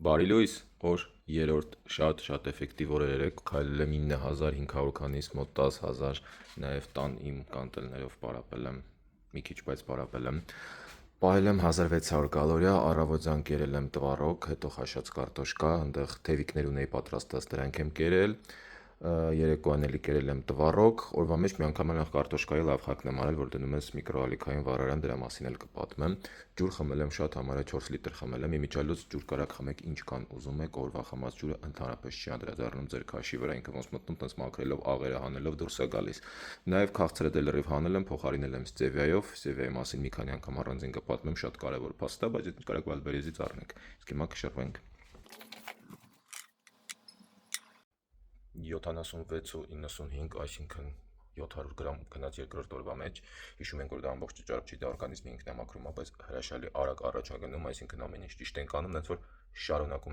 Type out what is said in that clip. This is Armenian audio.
Բարի լույս, օր երրորդ շատ էֆեկտիվ օրեր եք, քայլել եմ 9500 քանից մոտ 10000, նաև տան իմ կանտելներով պարապել եմ, մի քիչ բայց պարապել եմ, պահել եմ 1600 կալորիա, առավոտյան կերել եմ տվառոկ, հետո խաշած կարտոշկա, այնտեղ թևիկներ ունեի պատրաստած, դրանք եմ կերել, երեկոյան էլի կերել եմ տվառոկ, օրվա մեջ մի անգամ կարտոշկայի լավ խակն եմ արել, որ դնում ես միկրոալիքային վառարան, դրա մասին էլ կպատմեմ, ջուր խմել եմ շատ, համարյա 4 լիտր խմել եմ, իմիջիալոց ջուր կարաք խմեք ինչքան ուզում եք, օրվա խմած ջուրը ընդհանրապես չի անդրադառնում ձեր քաշի վրա, ինքը ոնց մտնում տենց մաքրելով, աղերը հանելով դուրս է գալիս։ Նաև քաղցրը դե լրիվ հանել եմ, փոխարինել եմ ստևիայով, ստևիայի մասին մի քանի անգամ առանձին կպատմեմ, շատ կարևոր փաստ է, բայց եթե կարաք վալբերեզից առնեք։ Իսկ հիմա կշռվենք։ 76,95, այսինքն 700 գրամ գնաց երկրորդ օրվա մեջ, հիշում ենք, որ դա ամբողջ ճարպ չի, դա օրգանիզմի ինքն է մաքրում, բայց հրաշալի արագ առաջ է գնում, այսինքն ամեն ինչ ճիշտ ենք անում, այնց որ շարունակում ենք